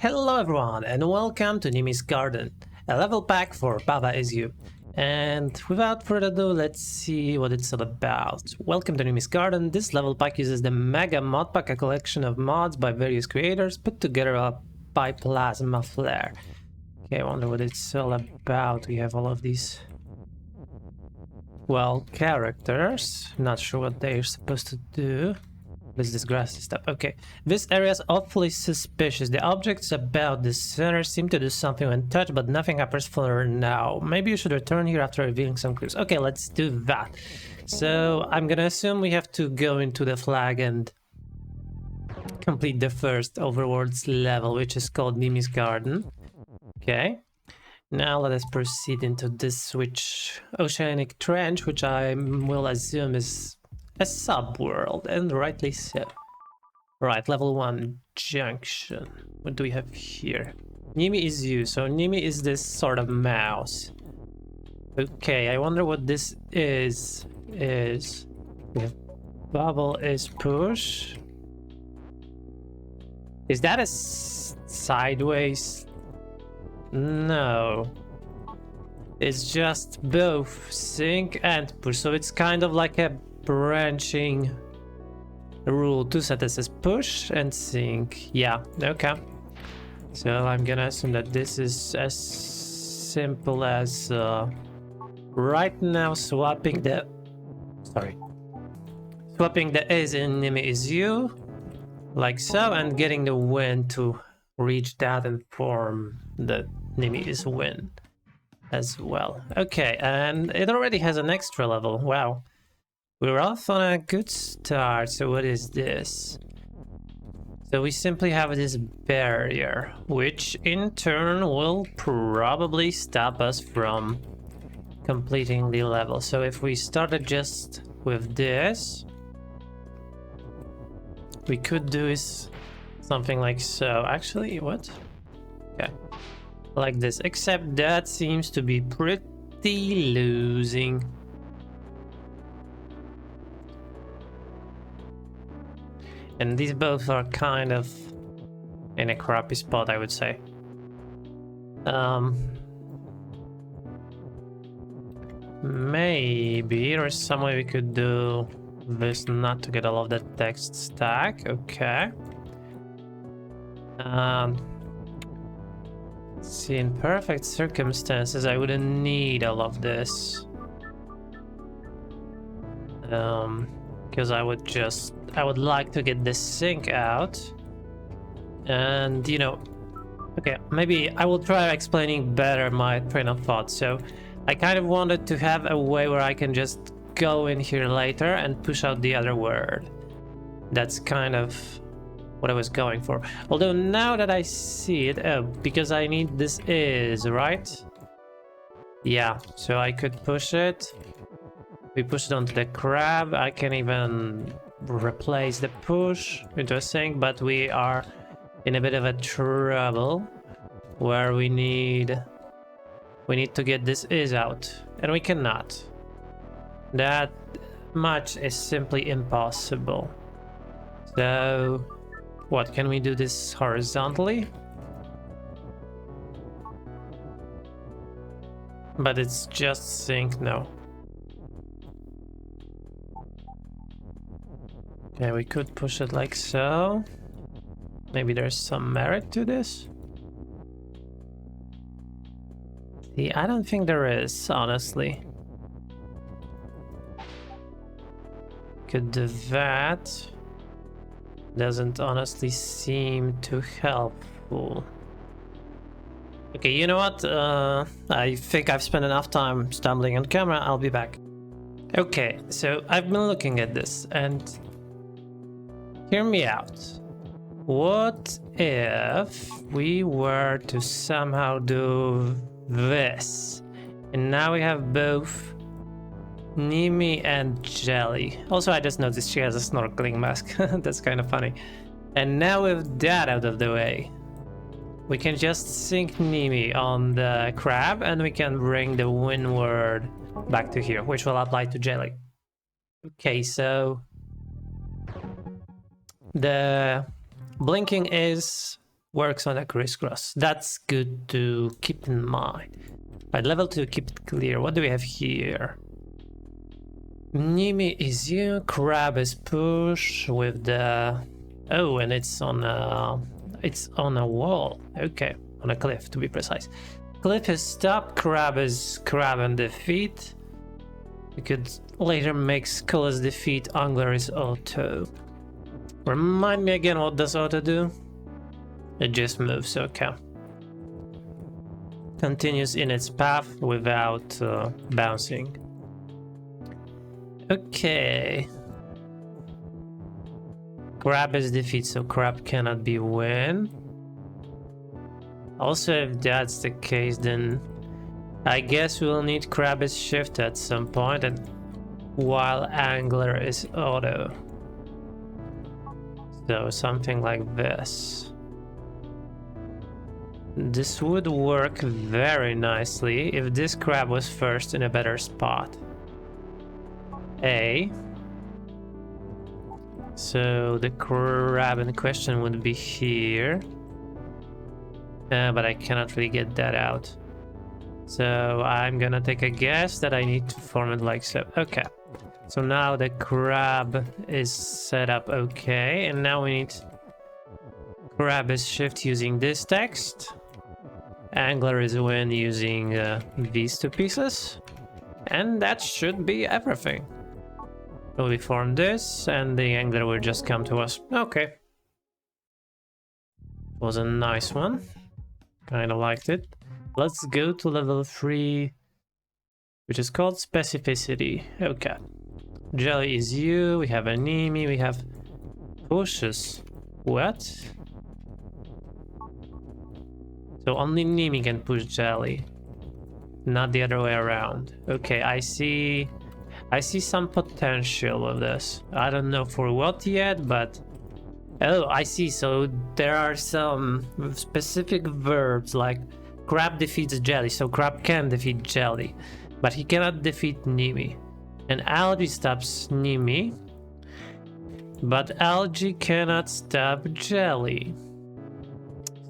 Hello everyone and welcome to Nimi's Garden, a level pack for Baba Is You. And without further ado, let's see what it's all about. Welcome to Nimi's Garden. This level pack uses the Mega Mod Pack, a collection of mods by various creators put together by Plasma Flare. Okay, I wonder what it's all about. We have all of these, well, characters. Not sure what they're supposed to do. What is this grassy stuff? Okay, this area is awfully suspicious. The objects about the center seem to do something when touched, but nothing happens for now. Maybe you should return here after revealing some clues. Okay, let's do that. So I'm gonna assume we have to go into the flag and complete the first overworld's level, which is called Nimi's Garden. Okay. Now let us proceed into this oceanic trench, which I will assume is a subworld, and rightly so. Right, level 1 junction. What do we have here? Nimi is you, so Nimi is this sort of mouse. Okay, I wonder what this is. We have bubble is push. Is that a sideways? No. It's just both sink and push, so it's kind of like a branching rule. Two sentences: push and sink. Yeah, okay. So I'm gonna assume that this is as simple as right now swapping the is in Nimi is you, like so, and getting the win to reach that and form the Nimi is win as well. Okay, and it already has an extra level. Wow. We're off on a good start. So what is this? So we simply have this barrier, which in turn will probably stop us from completing the level. So if we started just with this, we could do is something like so. Actually, what? Okay, like this, except that seems to be pretty losing. And these both are kind of in a crappy spot, I would say. Maybe there's some way we could do this not to get all of that text stack. Okay. See, in perfect circumstances, I wouldn't need all of this. Because I would like to get this sink out, and okay, maybe I will try explaining better my train of thought. So I kind of wanted to have a way where I can just go in here later and push out the other word. That's kind of what I was going for. Although now that I see it, because I need this is, right? Yeah, so I could push it. We push it onto the crab. I can even replace the push into a sink, but we are in a bit of a trouble where we need to get this is out, and we cannot. That much is simply impossible. So what, can we do this horizontally? But it's just sink. No. Okay, we could push it like so. Maybe there's some merit to this. See, I don't think there is, honestly. Could do that. Doesn't honestly seem too helpful. Okay, you know what? I think I've spent enough time stumbling on camera. I'll be back. Okay, so I've been looking at this and hear me out. What if we were to somehow do this? And now we have both Nimi and Jelly. Also, I just noticed she has a snorkeling mask. That's kind of funny. And now with that out of the way, we can just sink Nimi on the crab and we can bring the win word back to here, which will apply to Jelly. Okay, so the blinking is works on a crisscross. That's good to keep in mind. Right, level 2, keep it clear. What do we have here? Nimi is you, crab is push with the... Oh, and it's on a wall. Okay, on a cliff to be precise. Cliff is stop, crab is crab and defeat. You could later make skull as defeat, angler is auto. Remind me again, what does auto do? It just moves, okay. Continues in its path without bouncing. Okay. Crab is defeat, so crab cannot be win. Also, if that's the case, then I guess we'll need crab is shift at some point, and while angler is auto. So something like this. This would work very nicely if this crab was first in a better spot. So the crab in question would be here. But I cannot really get that out. So I'm gonna take a guess that I need to form it like so. Okay. So now the crab is set up okay. And now we need crab is shift using this text. Angler is win using these two pieces. And that should be everything. So we form this and the angler will just come to us. Okay. Was a nice one. Kind of liked it. Let's go to level 3, which is called specificity. Okay. Jelly is you. We have a Nimi. We have pushes. What? So only Nimi can push Jelly, not the other way around. Okay, I see some potential with this. I don't know for what yet, but oh, I see. So there are some specific verbs like crab defeats jelly. So crab can defeat jelly, but he cannot defeat Nimi. And algae stops Nimi, but algae cannot stop jelly.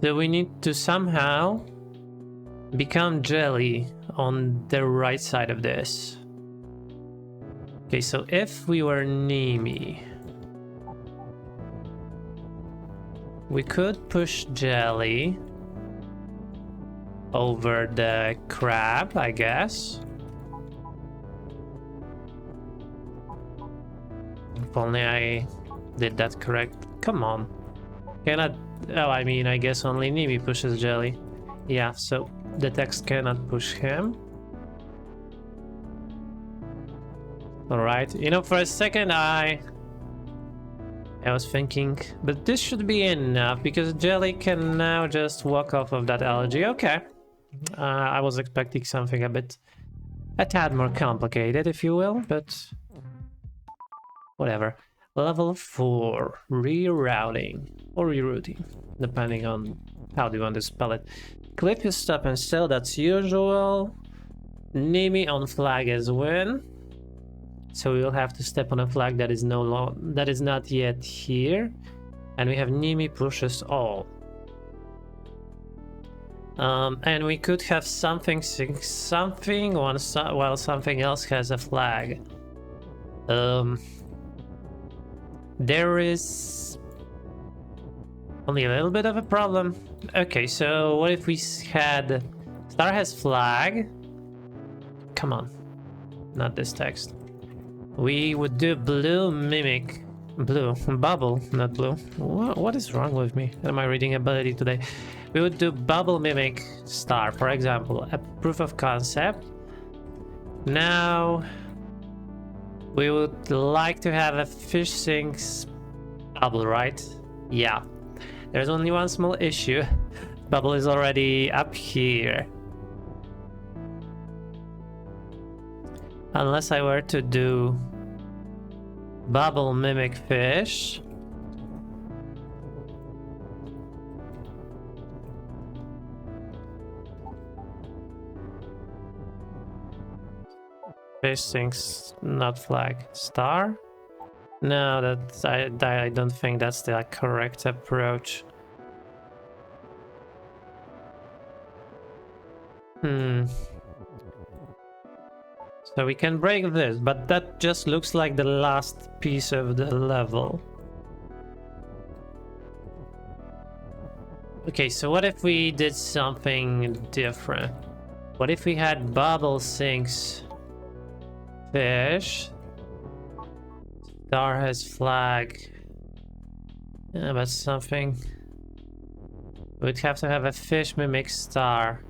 So we need to somehow become jelly on the right side of this. Okay, so if we were Nimi, we could push jelly over the crab, I guess. If only I did that correct. Come on. Cannot... Oh, I mean, I guess only Nimi pushes jelly. Yeah, so the text cannot push him. Alright, you know, for a second I was thinking, but this should be enough because jelly can now just walk off of that algae. Okay. I was expecting something a tad more complicated, if you will, but whatever. Level 4, rerouting or rerouting, depending on how do you want to spell it. Clip is stop and still, that's usual. Nimi on flag is win. So we will have to step on a flag that is not yet here, and we have Nimi pushes all. And we could have something while something else has a flag. There is only a little bit of a problem. Okay, so what if we had Star has flag? Come on, not this text. We would do blue mimic, blue bubble, not blue. What is wrong with me? Am I reading ability today? We would do bubble mimic star, for example, a proof of concept. Now we would like to have a fish sinks bubble, right? Yeah. There's only one small issue. Bubble is already up here. Unless I were to do bubble mimic fish. Fish sinks, not flag. Star? No, I don't think that's the correct approach. Hmm. So we can break this, but that just looks like the last piece of the level. Okay, so what if we did something different? What if we had bubble sinks, fish, star has flag? Yeah, but something. We'd have to have a fish mimic star.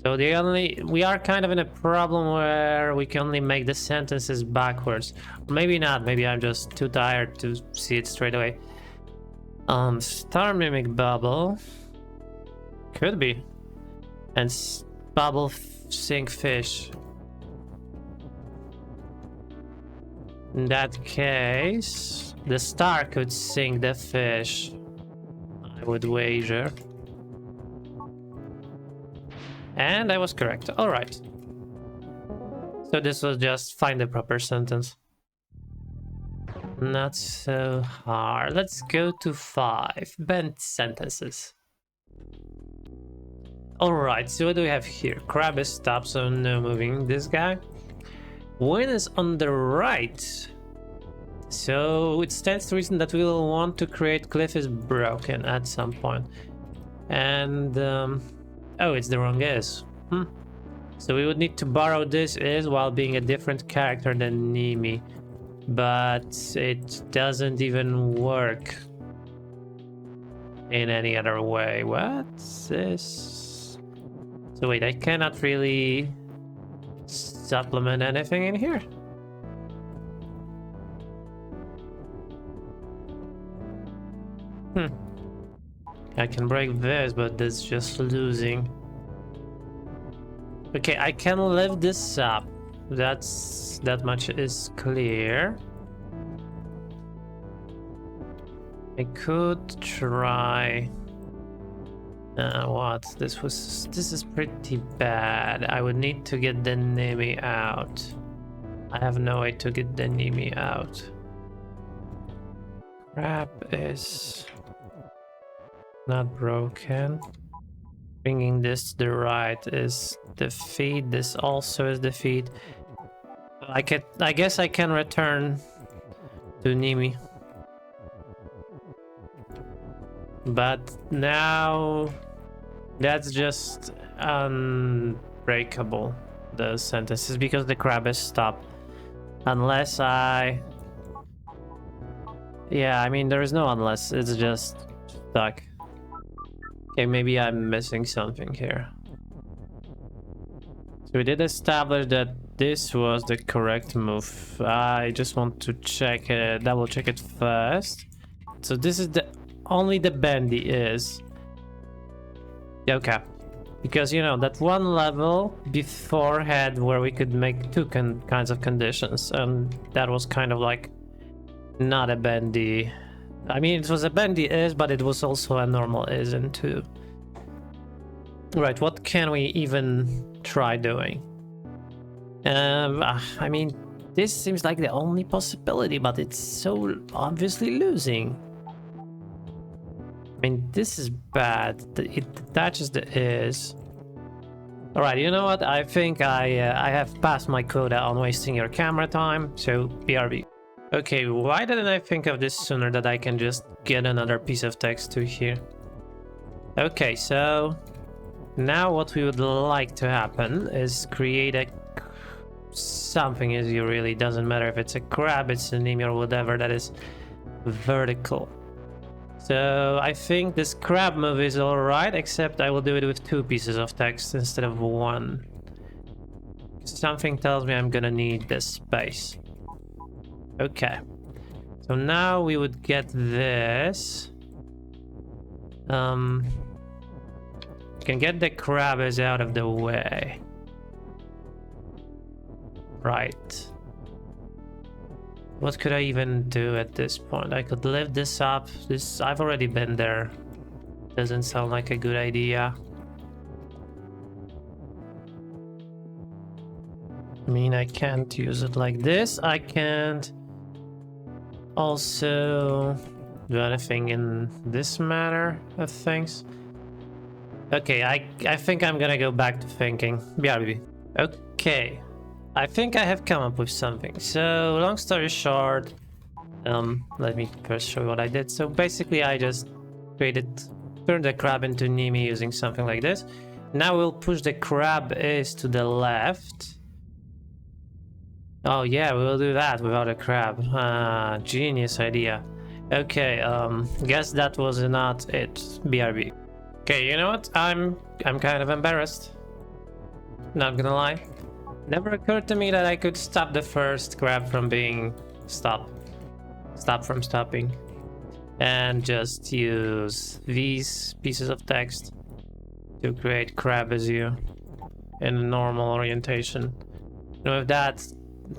So we are kind of in a problem where we can only make the sentences backwards. Maybe not, maybe I'm just too tired to see it straight away. Star mimic bubble. Could be. And bubble sink fish. In that case, the star could sink the fish, I would wager. And I was correct. All right. So this was just find the proper sentence. Not so hard. Let's go to 5. Bent sentences. All right. So what do we have here? Crab is stopped, so no moving this guy. Win is on the right. So it stands to reason that we will want to create cliff is broken at some point. And oh, it's the wrong is. So we would need to borrow this is while being a different character than Nimi. But it doesn't even work in any other way. What's this? So wait, I cannot really supplement anything in here. I can break this, but that's just losing. Okay, I can lift this up. That much is clear. I could try. What? This is pretty bad. I would need to get the Nimi out. I have no way to get the Nimi out. Crap is not broken. Bringing this to the right is defeat. This also is defeat. I guess I can return to Nimi. But now that's just unbreakable, the sentences, because the crab is stopped. Unless I... Yeah, I mean, there is no unless, it's just stuck. Okay, maybe I'm missing something here. So we did establish that this was the correct move. I just want to check it, double check it first. So this is the only the bendy is. Okay. Because, you know, that one level before had where we could make two kinds of conditions, and that was kind of like not a bendy. I mean, it was a bendy is, but it was also a normal isn't too. Right, what can we even try doing? I mean, this seems like the only possibility, but it's so obviously losing. I mean, this is bad. It detaches the is. Alright, you know what? I think I have passed my quota on wasting your camera time, so BRB. Okay, why didn't I think of this sooner, that I can just get another piece of text to here? Okay, so now what we would like to happen is create a something. Is you really doesn't matter if it's a crab, it's an Nimi or whatever that is vertical. So I think this crab move is alright, except I will do it with 2 pieces of text instead of 1. Something tells me I'm gonna need this space. Okay. So now we would get this. Can get the crabbers out of the way. Right. What could I even do at this point? I could lift this up. I've already been there. Doesn't sound like a good idea. I mean, I can't use it like this. I can't also do anything in this manner of things. Okay, I think I'm gonna go back to thinking. BRB. Okay. I think I have come up with something. So, long story short, let me first show you what I did. So basically I just turned the crab into Nimi using something like this. Now we'll push the crab is to the left. Oh yeah, we'll do that without a crab. Genius idea. Okay, guess that was not it. BRB. Okay, you know what? I'm kind of embarrassed. Not gonna lie. Never occurred to me that I could stop the first crab from being stop from stopping, and just use these pieces of text to create crab as you in a normal orientation. And with that,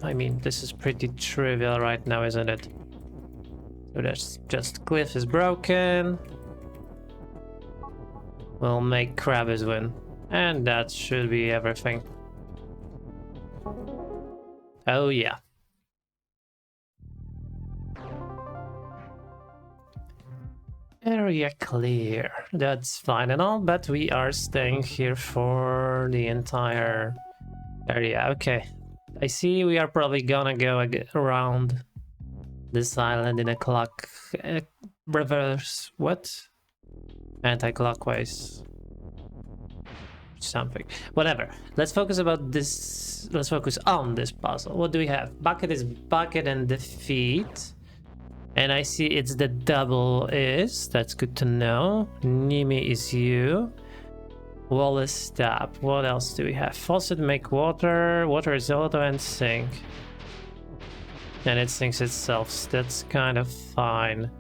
I mean, this is pretty trivial right now, isn't it? So that's just cliff is broken. We'll make crab as win, and that should be everything. Oh yeah. Area clear. That's fine and all, but we are staying here for the entire area. Okay. I see we are probably gonna go around this island in a reverse. What? Anti-clockwise. Something. Whatever. Let's focus about this. Let's focus on this puzzle. What do we have? Bucket is bucket and defeat. And I see it's the double is. That's good to know. Nimi is you. Wall is stop. What else do we have? Faucet make water. Water is auto and sink. And it sinks itself. So that's kind of fine.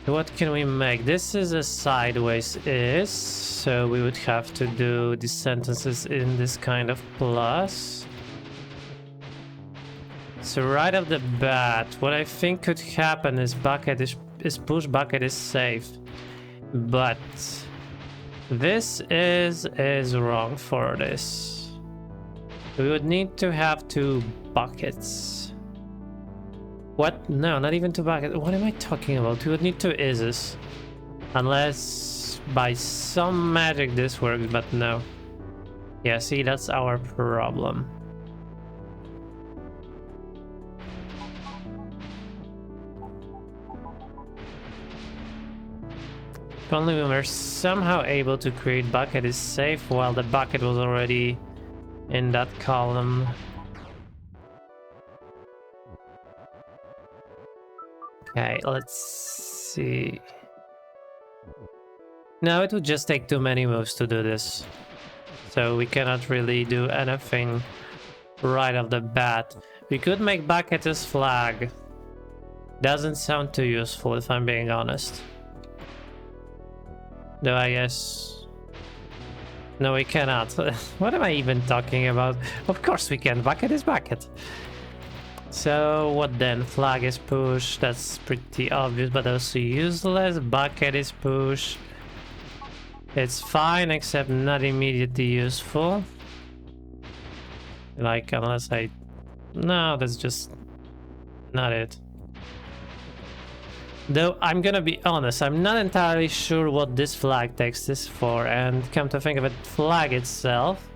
What can we make? This is a sideways is. So we would have to do the sentences in this kind of plus. So right off the bat, what I think could happen is bucket is push, bucket is safe. But this is wrong for this. We would need to have 2 buckets. What? No, not even 2 buckets. What am I talking about? We would need 2 ises. Unless by some magic this works, but no. Yeah, see, that's our problem. If only we were somehow able to create bucket is safe while the bucket was already in that column. Okay, let's see. No, it would just take too many moves to do this. So we cannot really do anything right off the bat. We could make bucket as flag. Doesn't sound too useful if I'm being honest. Though I guess... No, we cannot. What am I even talking about? Of course we can. Bucket is bucket. So what then? Flag is push. That's pretty obvious, but also useless. Bucket is push. It's fine, except not immediately useful. Like, unless I... No, that's just not it. Though I'm gonna be honest, I'm not entirely sure what this flag text is for, and come to think of it, flag itself.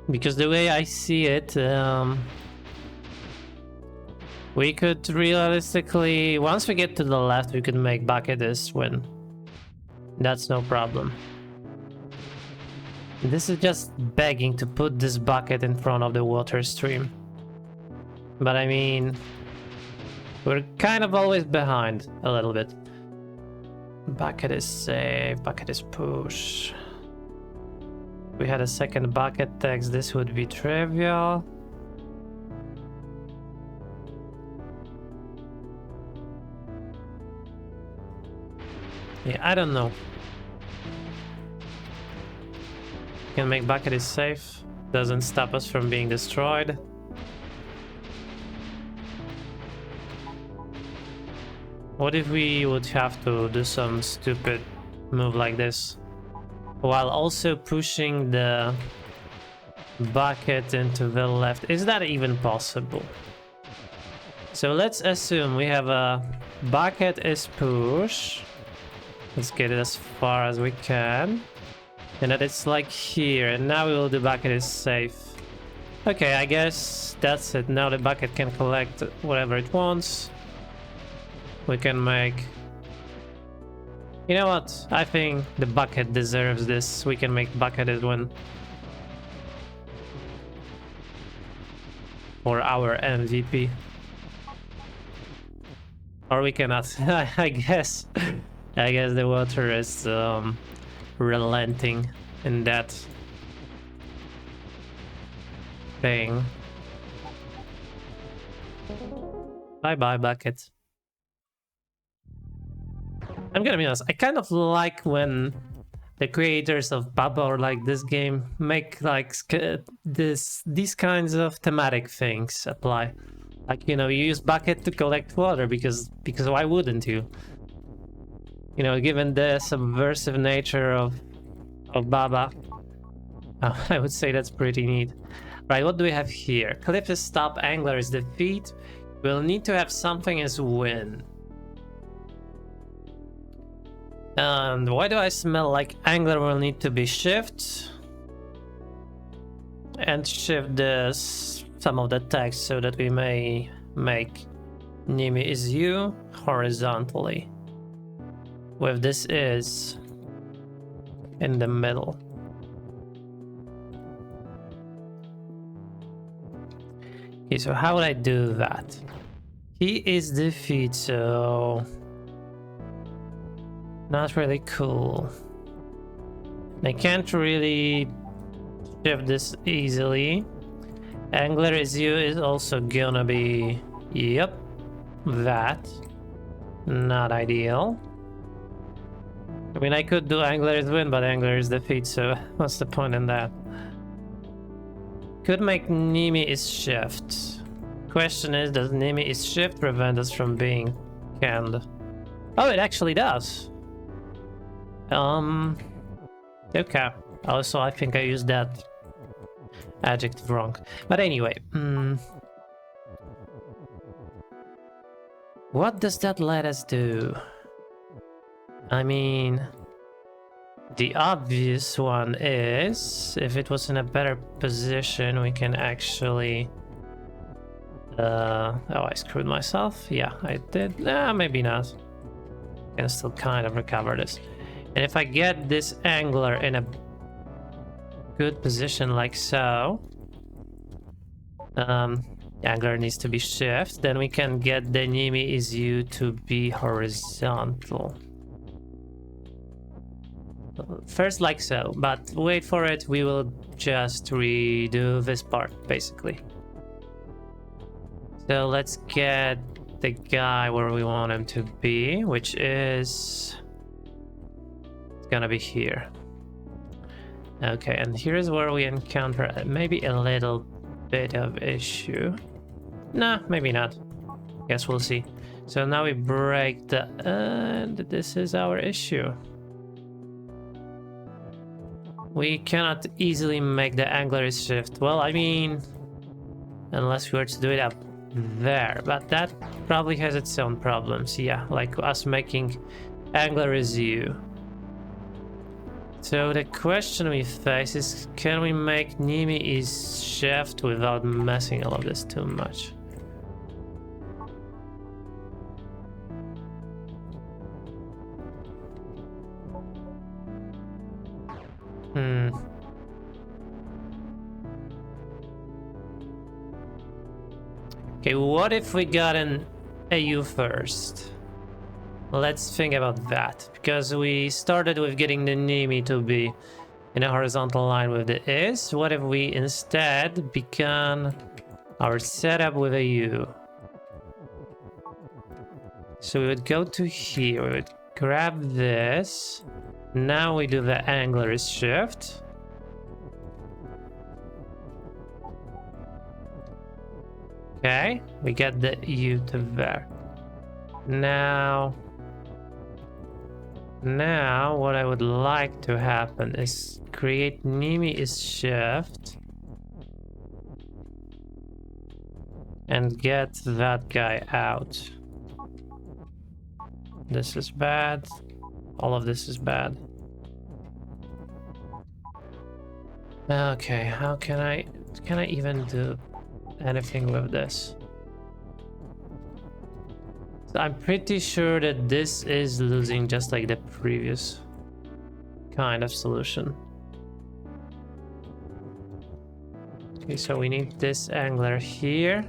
Because the way I see it, we could realistically, once we get to the left, we could make bucket this win. That's no problem. This is just begging to put this bucket in front of the water stream. But I mean... We're kind of always behind a little bit. Bucket is safe, bucket is push. If we had a second bucket text, this would be trivial. Yeah, I don't know. Can make bucket is safe. Doesn't stop us from being destroyed. What if we would have to do some stupid move like this while also pushing the bucket into the left? Is that even possible? So let's assume we have a bucket is push Let's get it as far as we can. And that it's like here, and now we will the bucket is safe. Okay, I guess that's it. Now the bucket can collect whatever it wants. We can make... You know what? I think the bucket deserves this. We can make bucket as one. For our MVP. Or we cannot. I guess the water is relenting in that thing. Bye bye, bucket. I'm gonna be honest, I kind of like when the creators of Baba or like this game make like these kinds of thematic things apply. Like, you know, you use bucket to collect water because why wouldn't you? You know, given the subversive nature of Baba, I would say that's pretty neat. Right, what do we have here? Cliff is stop, angler is defeat. We'll need to have something as win. And why do I smell like angler will need to be shift? And shift this some of the text so that we may make Nimi is you horizontally. With this is in the middle. Okay, so how would I do that? He is defeat, so not really cool. I can't really shift this easily. Angler is you is also gonna be, yep, that. Not ideal. I mean, I could do angler is win, but angler is defeat, so what's the point in that? Could make Nimi is shift. Question is, does Nimi is shift prevent us from being canned? Oh, it actually does. Okay. Also, I think I used that adjective wrong. But anyway, what does that let us do? I mean, the obvious one is, if it was in a better position, we can actually... oh, I screwed myself. Yeah, I did. Maybe not. Can still kind of recover this. And if I get this angler in a good position like so, angler needs to be shift, then we can get the Nimi is you to be horizontal. First like so, but wait for it, we will just redo this part, basically. So let's get the guy where we want him to be, which is... it's gonna be here. Okay, and here's where we encounter maybe a little bit of issue. Nah, maybe not. Guess we'll see. So now we break the... and this is our issue. We cannot easily make the angler shift. Well, I mean, unless we were to do it up there, but that probably has its own problems. Yeah, like us making angler is you. So the question we face is, can we make Nimi is shift without messing all of this too much? Okay, what if we got an AU first? Let's think about that, because we started with getting the Nimi to be in a horizontal line with the is. What if we instead began our setup with a U? So we would go to here, we would grab this. Now we do the angler is shift. Okay, we get the U to there. Now what I would like to happen is create Nimi is shift and get that guy out. This is bad. all of this is bad. Okay, how can I even do anything with this? So I'm pretty sure that this is losing just like the previous kind of solution. Okay, so we need this angler here.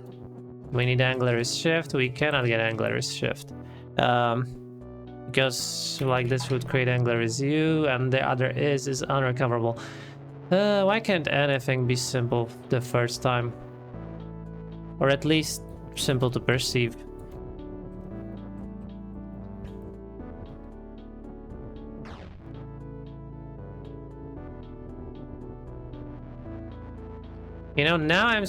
We need angler shift. We cannot get angler shift. Because like this would create angler is U and the other is unrecoverable. Why can't anything be simple the first time? Or at least simple to perceive. You know, now I'm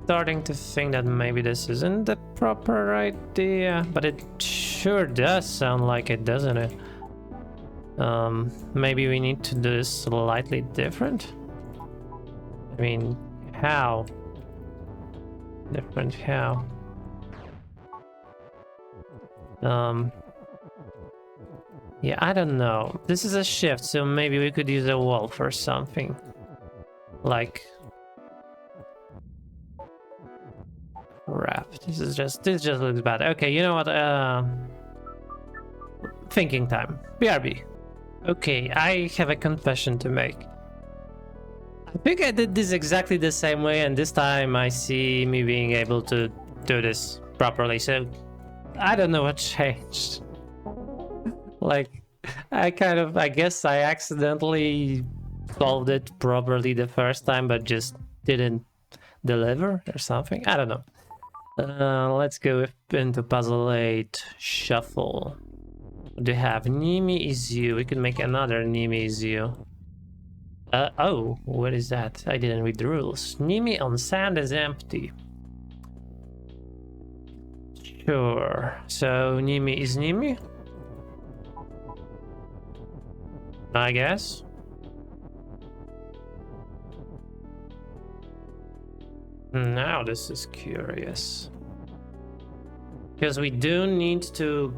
starting to think that maybe this isn't the proper idea, but it sure does sound like it, doesn't it? Maybe we need to do this slightly different? I mean, how? Different how? Yeah, I don't know. This is a shift, so maybe we could use a wall for something. Like... Crap, this just looks bad. Okay, you know what? Thinking time. BRB. Okay, I have a confession to make. I think I did this exactly the same way, and this time I see me being able to do this properly, so I don't know what changed. Like, I guess I accidentally solved it properly the first time, but just didn't deliver or something. I don't know. Let's go into puzzle 8, shuffle. What do you have? Nimi is you. We could make another Nimi is you. Oh, what is that? I didn't read the rules. Nimi on sand is empty. Sure. So Nimi is Nimi? I guess. Now this is curious. Because we do need to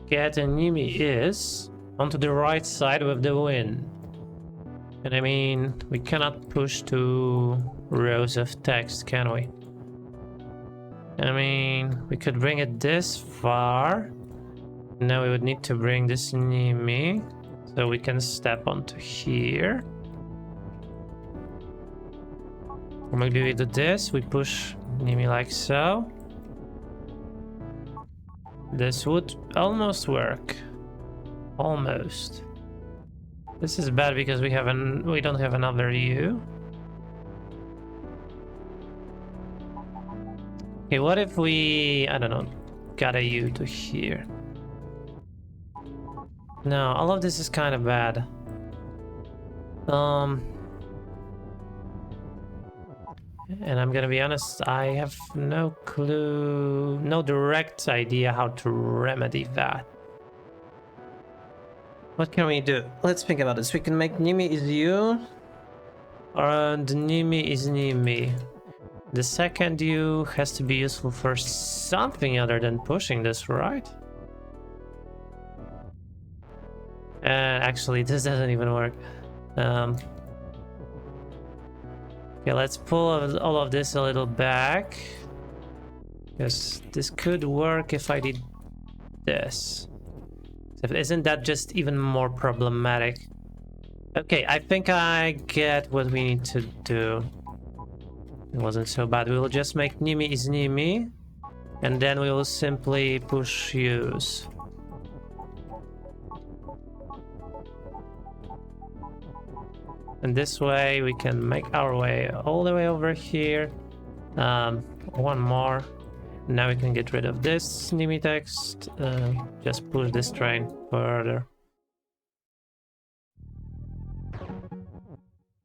get a Nimi is onto the right side with the wind. And I mean, we cannot push 2 rows of text, can we? I mean, we could bring it this far. Now we would need to bring this Nimi so we can step onto here. Or maybe we do this, we push Nimi like so. This would almost work. Almost. This is bad because we don't have another U. Okay, what if we, I don't know, got a U to here? No, all of this is kind of bad. And I'm gonna be honest, I have no clue, no direct idea how to remedy that. What can we do? Let's think about this. We can make Nimi is you, and Nimi is Nimi. The second U has to be useful for something other than pushing this, right? Actually, this doesn't even work. Okay, let's pull all of this a little back. Because this could work if I did this. Isn't that just even more problematic? Okay, I think I get what we need to do. It wasn't so bad. We will just make Nimi is Nimi. And then we will simply push use. And this way we can make our way all the way over here. One more. Now we can get rid of this Nimi text. Just push this train further.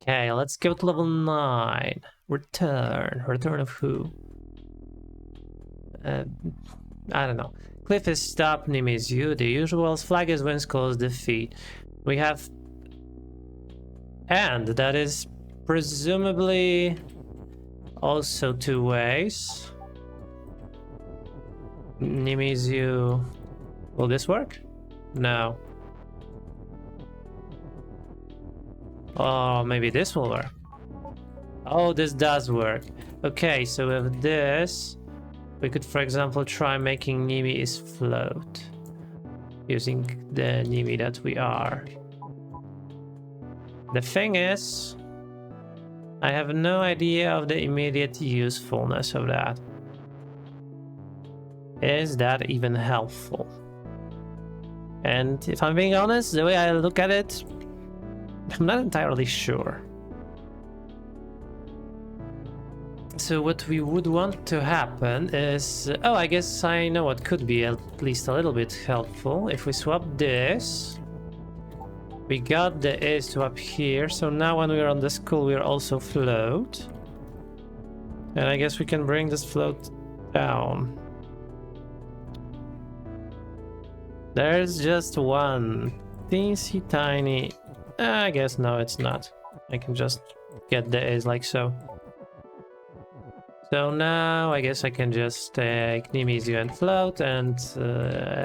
Okay, let's go to level 9. Return. Return of who? I don't know. Cliff is stop, Nimi is you. The usual flag is wins, calls defeat. We have... And that is presumably also 2 ways. Nimi is you. Will this work? No. Oh, maybe this will work. Oh, this does work. Okay, so with this, we could, for example, try making Nimi is float. Using the Nimi that we are. The thing is, I have no idea of the immediate usefulness of that. Is that even helpful? And if I'm being honest, the way I look at it, I'm not entirely sure. So what we would want to happen is... oh, I guess I know what could be at least a little bit helpful. If we swap this... we got the is to up here, so now when we're on the school, we're also float. And I guess we can bring this float down. There's just one teensy tiny... I guess no, it's not. I can just get the is like so. So now I guess I can just take Nimi's and float, and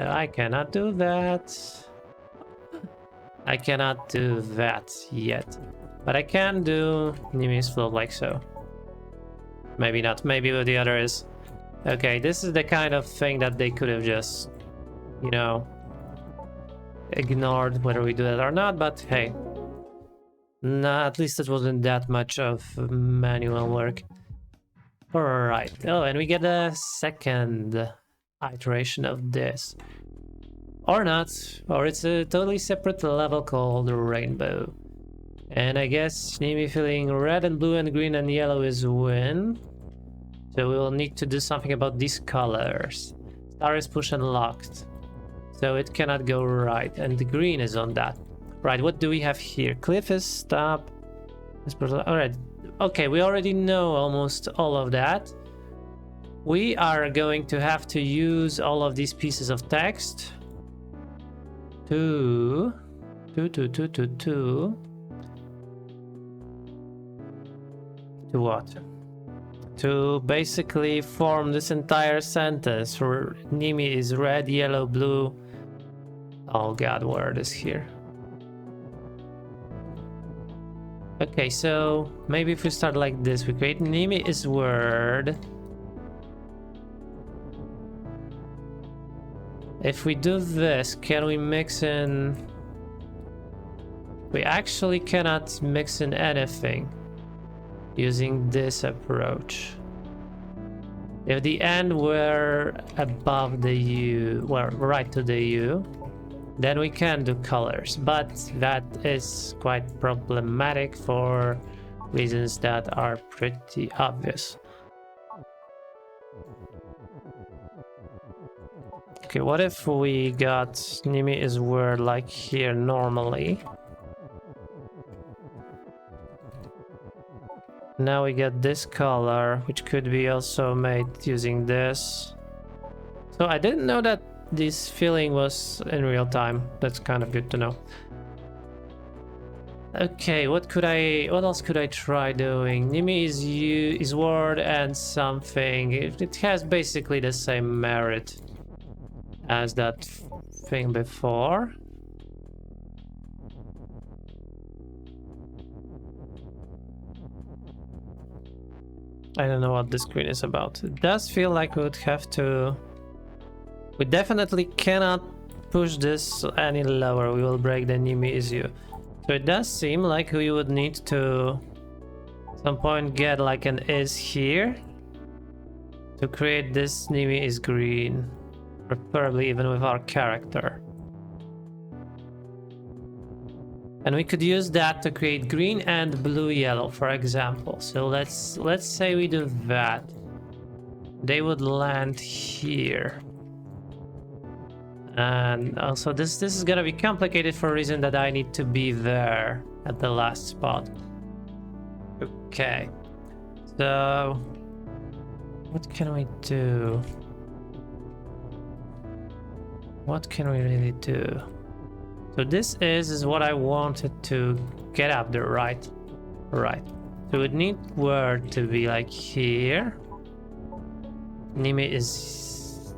I cannot do that. I cannot do that yet. But I can do Nimi's float like so. Maybe not, maybe with the other is. Okay, this is the kind of thing that they could have just, you know, ignored whether we do that or not, but hey. Nah, at least it wasn't that much of manual work. Alright, oh, and we get a second iteration of this. Or not, or it's a totally separate level called Rainbow. And I guess Nimi filling red and blue and green and yellow is win. So we will need to do something about these colors. Star is push and locked. So it cannot go right, and the green is on that. Right, what do we have here? Cliff is stop. Alright. Okay, we already know almost all of that. We are going to have to use all of these pieces of text to what? To basically form this entire sentence. Nimi is red, yellow, blue. Oh god, word is here. Okay, so maybe if we start like this, we create Nimi is word. If we do this, can we mix in... we actually cannot mix in anything using this approach. If the end were above the U, well, right to the U, then we can do colors, but that is quite problematic for reasons that are pretty obvious. Okay, what if we got Nimi is word like here normally? Now we get this color, which could be also made using this. So I didn't know that this filling was in real time. That's kind of good to know. Okay, what else could I try doing? Nimi is word and something. It has basically the same merit as that thing before. I don't know what this screen is about. It does feel like we would have to... we definitely cannot push this any lower. We will break the Nimi is you. So it does seem like we would need to at some point get like an is here to create this Nimi is green, preferably even with our character. And we could use that to create green and blue yellow, for example. So let's say we do that. They would land here. And also this is gonna be complicated for a reason that I need to be there at the last spot. Okay. So what can we do? What can we really do? So this is what I wanted to get up there, right? Right. So we need word to be like here. Nimi is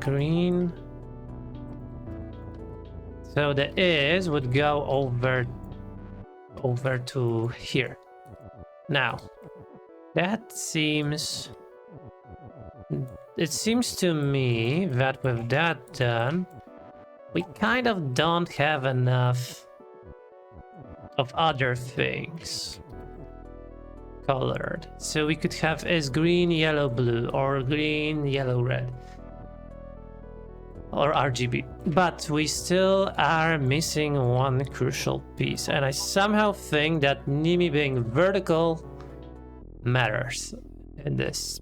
green. So the is would go over over to here. Now, that seems... It seems to me that with that done, we kind of don't have enough of other things colored. So we could have is green, yellow, blue, or green, yellow, red, or RGB. But we still are missing one crucial piece, and I somehow think that Nimi being vertical matters in this.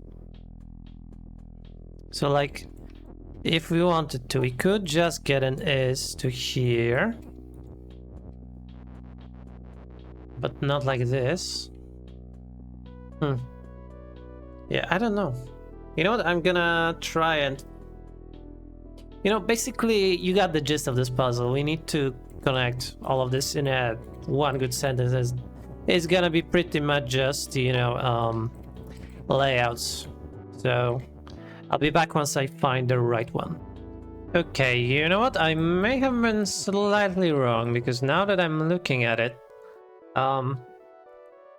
So like, if we wanted to, we could just get an is to here, but not like this. Yeah, I don't know. You know what? I'm gonna try and... You know, basically, you got the gist of this puzzle. We need to connect all of this in a one good sentence. It's gonna be pretty much just, you know, layouts. So I'll be back once I find the right one. Okay, you know what? I may have been slightly wrong, because now that I'm looking at it,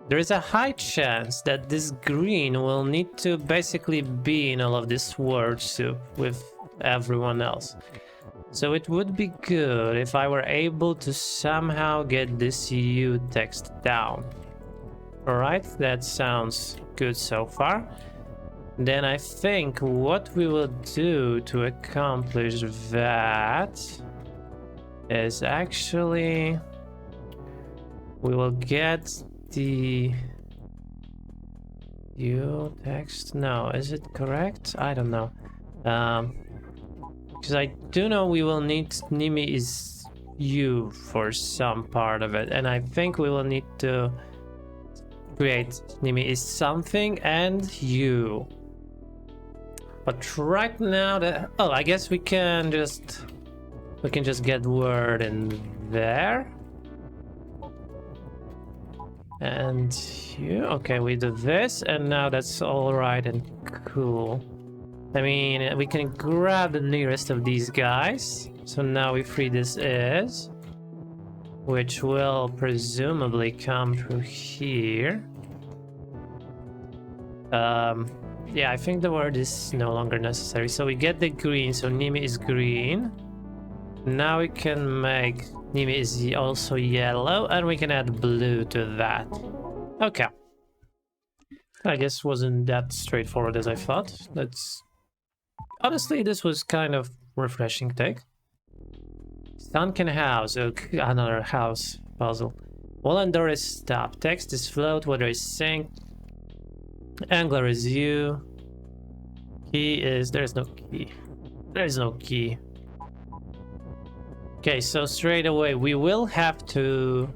there is a high chance that this green will need to basically be in all of this word soup with everyone else. So it would be good if I were able to somehow get this U text down. Alright, that sounds good so far. Then I think what we will do to accomplish that is actually we will get the U text. No, is it correct? I don't know. Because I do know we will need Nimi is U for some part of it, and I think we will need to create Nimi is something and U. But right now, I guess we can just get word in there. And you, okay, we do this, and now that's all right and cool. I mean, we can grab the nearest of these guys. So now we free this is, which will presumably come through here. Yeah, I think the word is no longer necessary. So we get the green, so Nimi is green. Now we can make Nimi is also yellow, and we can add blue to that. Okay. I guess wasn't that straightforward as I thought. That's... Honestly, this was kind of refreshing take. Sunken house, okay, another house puzzle. Wall and door is stop. Text is float, water is sink. Angler is you. Key is... There's no key. There's no key. Okay, so straight away we will have to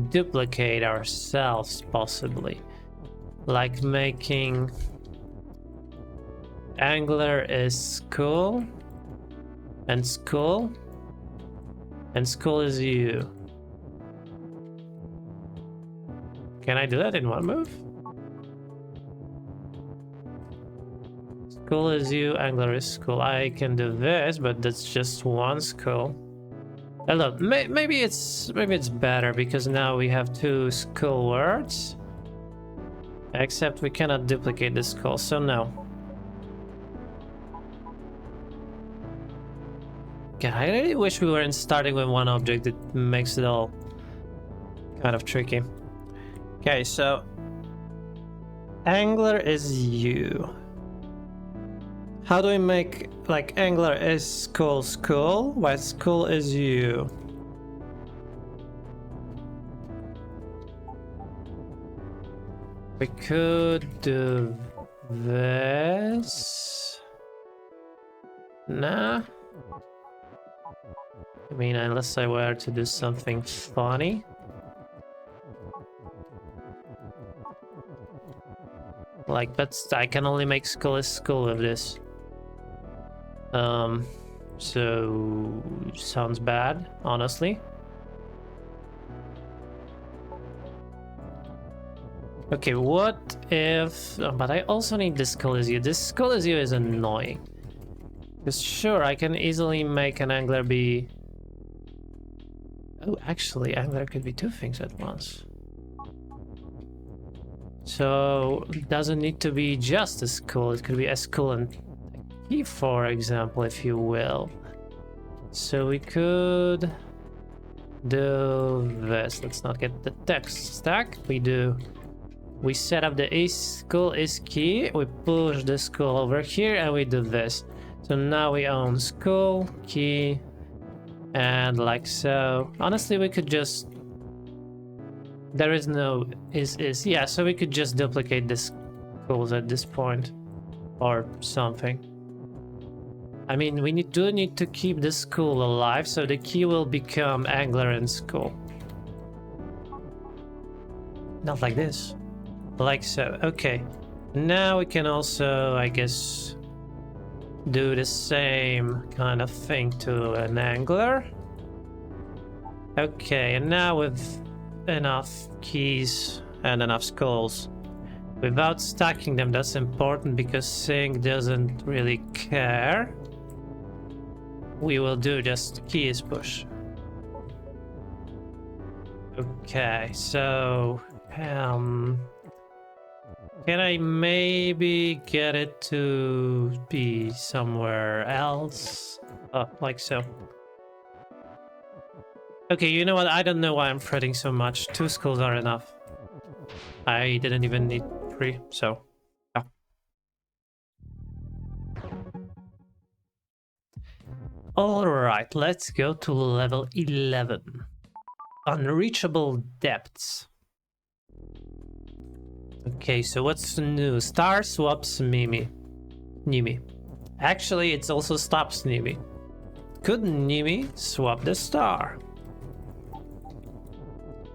duplicate ourselves, possibly. Like making... Angler is school. And school. And school is you. Can I do that in one move? School is you, angler is school. I can do this, but that's just one school. Hello, maybe it's better because now we have two school words. Except we cannot duplicate the school, so no. God, I really wish we weren't starting with one object. It makes it all kind of tricky. Okay, so angler is you. How do we make, like, angler is school, while school is you? We could do this. Nah. I mean, unless I were to do something funny. Like, that's... I can only make school is school with this. So... Sounds bad, honestly. Okay, what if... Oh, but I also need this school is you. This school is you is annoying. Because sure, I can easily make an angler be... Oh, actually, there could be two things at once. So, it doesn't need to be just a school. It could be a school and a key, for example, if you will. So we could do this. Let's not get the text stack. We set up the school is key. We push the school over here and we do this. So now we own school, key, and like so. Honestly, we could just... There is no is. Yeah, so we could just duplicate the schools at this point. Or something. I mean, we do need to keep the school alive, so the key will become Angler and school. Not like this. Like so. Okay. Now we can also, I guess, do the same kind of thing to an Angler. Okay, and now with enough keys and enough skulls, without stacking them, that's important because Sync doesn't really care. We will do just keys push. Okay, so can I maybe get it to be somewhere else? Oh, like so. Okay, you know what? I don't know why I'm fretting so much. 2 schools are enough. I didn't even need 3, so... yeah. Alright, let's go to level 11. Unreachable depths. Okay, so what's new? Star swaps Nimi. Actually, it also stops Nimi. Could Nimi swap the star?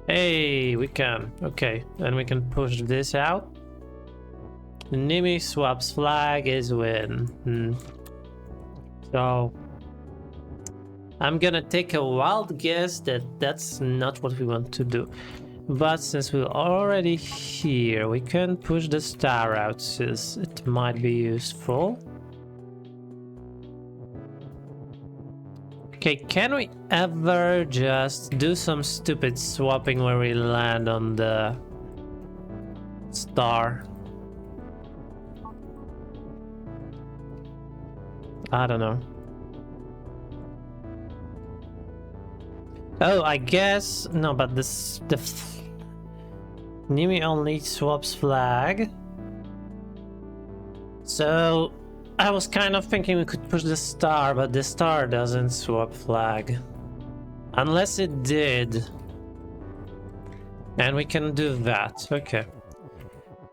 Hey, we can. Okay, and we can push this out. Nimi swaps flag is win. So I'm gonna take a wild guess that that's not what we want to do. But since we're already here, we can push the star out since it might be useful. Okay, can we ever just do some stupid swapping where we land on the star? I don't know. Oh, I guess no, but the Nimi only swaps flag. So I was kind of thinking we could push the star, but the star doesn't swap flag. Unless it did. And we can do that. Okay.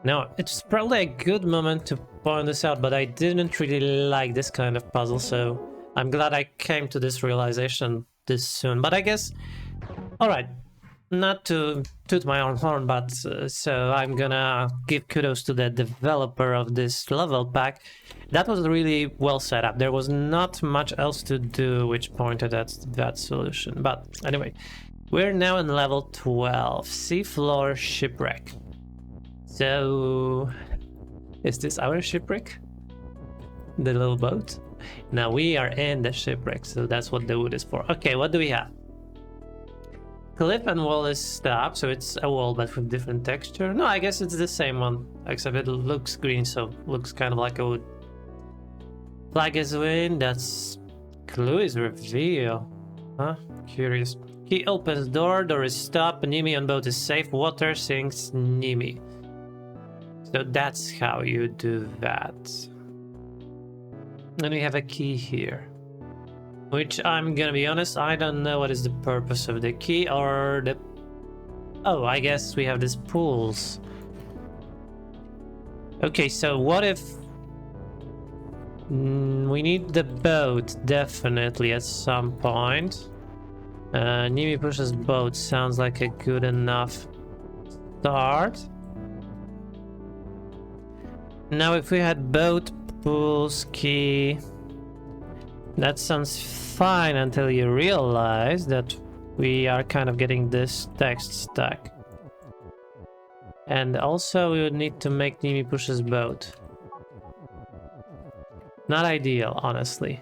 Now, it's probably a good moment to point this out, but I didn't really like this kind of puzzle, so I'm glad I came to this realization this soon. But I guess... Alright. Not to toot my own horn, but so I'm gonna give kudos to the developer of this level pack. That was really well set up. There was not much else to do which pointed at that solution. But anyway, we're now in level 12, Seafloor Shipwreck. So, is this our shipwreck? The little boat? Now we are in the shipwreck, so that's what the wood is for. Okay, what do we have? Cliff and wall is stop, so it's a wall but with different texture. No, I guess it's the same one, except it looks green, so looks kind of like a wood. Flag is win, that's... Clue is reveal. Huh? Curious. Key opens door, door is stop, Nimi on boat is safe, water sinks Nimi. So that's how you do that. Then we have a key here. Which, I'm gonna be honest, I don't know what is the purpose of the key or the... Oh, I guess we have these pools. Okay, so what if... we need the boat, definitely, at some point. Nimi pushes boat, sounds like a good enough start. Now if we had boat, pools, key... That sounds fine until you realize that we are kind of getting this text stuck. And also we would need to make Nimi pushes boat. Not ideal, honestly.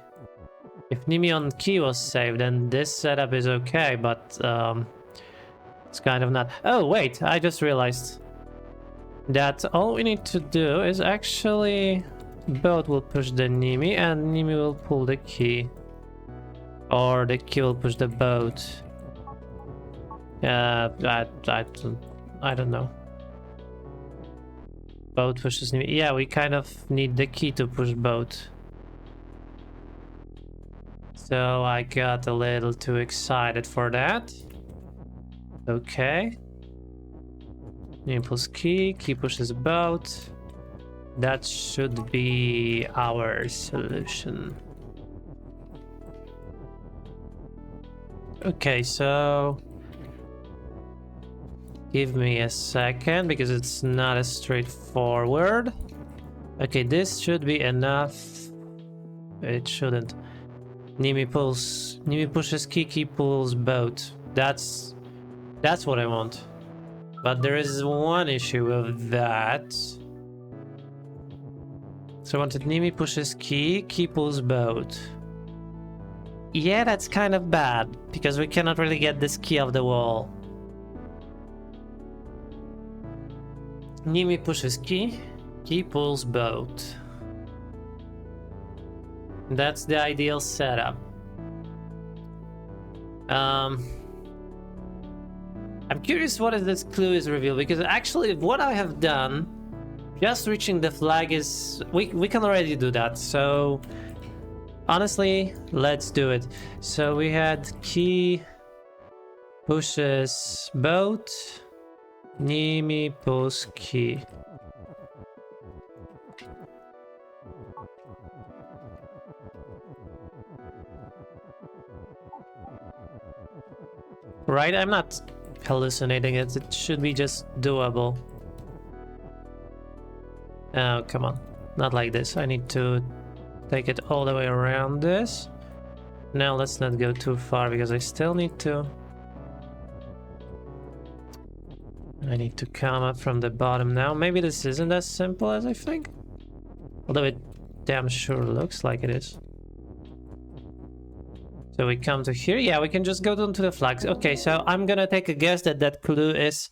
If Nimi on key was saved, then this setup is okay, but it's kind of not. Oh, wait, I just realized that all we need to do is actually boat will push the Nimi and Nimi will pull the key. Or the key will push the boat. I don't know. Boat pushes Nimi. Yeah, we kind of need the key to push boat. So I got a little too excited for that. Okay. Nimi pulls key, key pushes boat. That should be our solution. Okay, so give me a second because it's not as straightforward. Okay, this should be enough. It shouldn't. Nimi pushes key, key pulls boat. That's what I want. But there is one issue with that. So I wanted Nimi pushes key, key pulls boat. Yeah, that's kind of bad, because we cannot really get this key off the wall. Nimi pushes key, key pulls boat. That's the ideal setup. I'm curious what if this clue is revealed, because actually what I have done, just reaching the flag is... We can already do that, so... Honestly, let's do it. So we had key pushes boat, Nimi pulls key. Right? I'm not hallucinating it. It should be just doable. Oh, come on. Not like this. I need to take it all the way around this. Now let's not go too far because I still need to... I need to come up from the bottom now. Maybe this isn't as simple as I think. Although it damn sure looks like it is. So we come to here. Yeah, we can just go down to the flags. Okay, so I'm gonna take a guess that that clue is...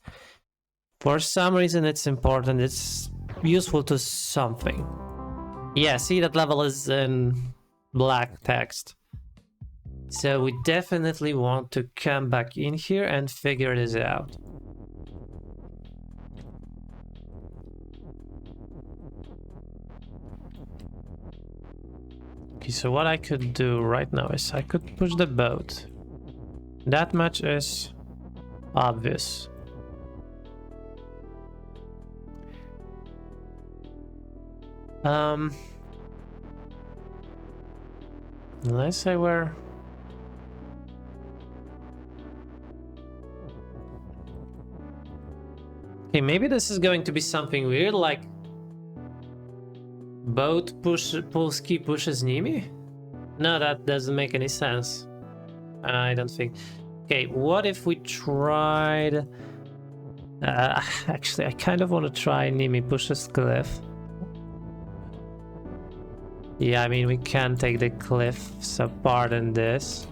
For some reason it's important. It's useful to something. Yeah, see, that level is in black text. So we definitely want to come back in here and figure this out. Okay, so what I could do right now is I could push the boat. That much is obvious. Let's say where... Okay, maybe this is going to be something weird, like... Boat pulls key pushes Nimi? No, that doesn't make any sense. I don't think. Okay, what if we tried... actually, I kind of want to try Nimi pushes cliff. Yeah, I mean, we can take the cliffs apart in this.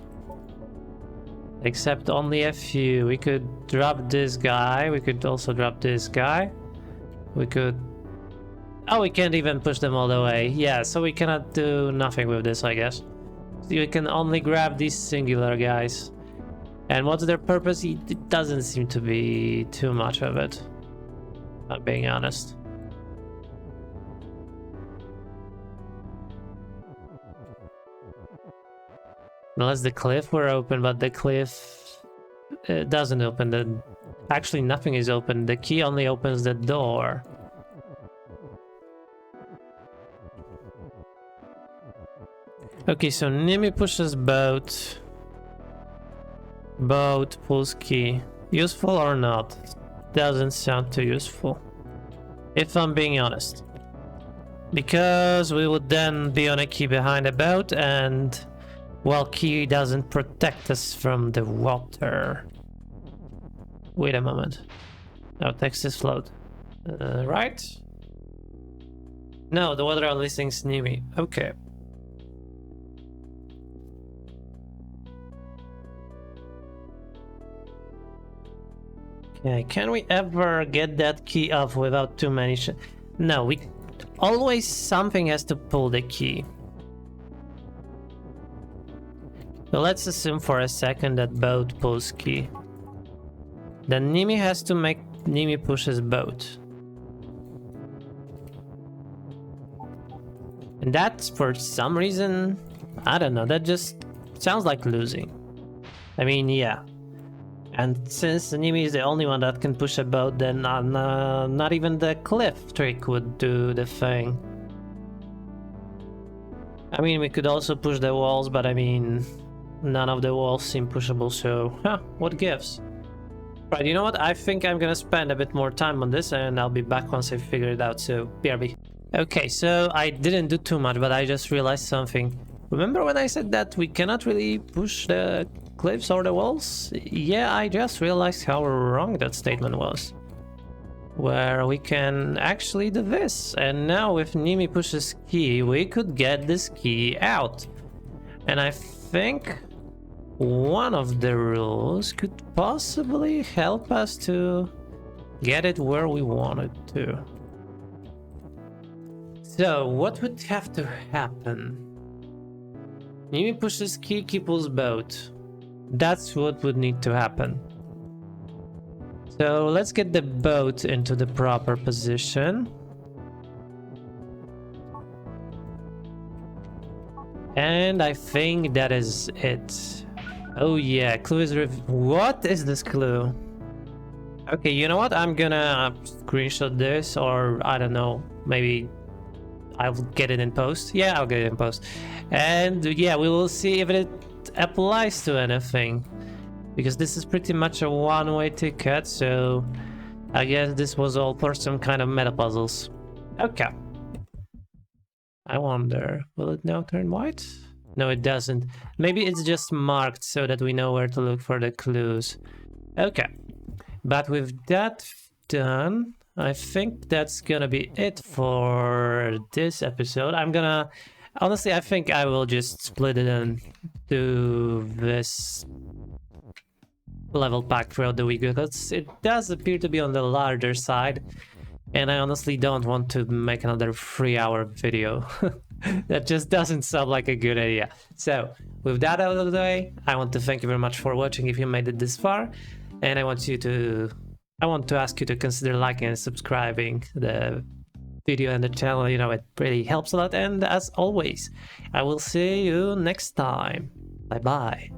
Except only a few. We could drop this guy. We could also drop this guy. We could... Oh, we can't even push them all the way. Yeah, so we cannot do nothing with this, I guess. We can only grab these singular guys. And what's their purpose? It doesn't seem to be too much of it. Not being honest. Unless the cliff were open, but the cliff doesn't open. Actually, nothing is open. The key only opens the door. Okay, so Nimi pushes boat. Boat pulls key. Useful or not? Doesn't sound too useful, if I'm being honest. Because we would then be on a key behind a boat, and... Well, key doesn't protect us from the water. Wait a moment. No, text is float. Right? No, the water only sinks Nimi. Okay. Okay, can we ever get that key off without too many No, we always something has to pull the key. So let's assume for a second that boat pulls key. Then Nimi has to make Nimi pushes boat. And that's for some reason, I don't know, that just sounds like losing. I mean, yeah. And since Nimi is the only one that can push a boat, then not even the cliff trick would do the thing. I mean, we could also push the walls, but I mean, none of the walls seem pushable, so what gives? Right, you know what? I think I'm gonna spend a bit more time on this and I'll be back once I figure it out, so BRB. Okay, so I didn't do too much, but I just realized something. Remember when I said that we cannot really push the cliffs or the walls? Yeah, I just realized how wrong that statement was. Where we can actually do this, and now if Nimi pushes key, we could get this key out. And I think one of the rules could possibly help us to get it where we want it to. So, what would have to happen? Nimi pushes key, key pulls boat. That's what would need to happen. So, let's get the boat into the proper position. And I think that is it. Oh yeah, clue is what is this clue? Okay, you know what? I'm gonna screenshot this, or I don't know, maybe I'll get it in post. Yeah, I'll get it in post. And yeah, we will see if it applies to anything. Because this is pretty much a one-way ticket, so I guess this was all for some kind of meta puzzles. Okay. I wonder, will it now turn white? No, it doesn't. Maybe it's just marked so that we know where to look for the clues. Okay. But with that done, I think that's gonna be it for this episode. Honestly, I think I will just split it into this level pack throughout the week, because it does appear to be on the larger side. And I honestly don't want to make another 3-hour video. That just doesn't sound like a good idea. So, with that out of the way, I want to thank you very much for watching if you made it this far. And I want to ask you to consider liking and subscribing the video and the channel. You know, it really helps a lot. And as always, I will see you next time. Bye bye.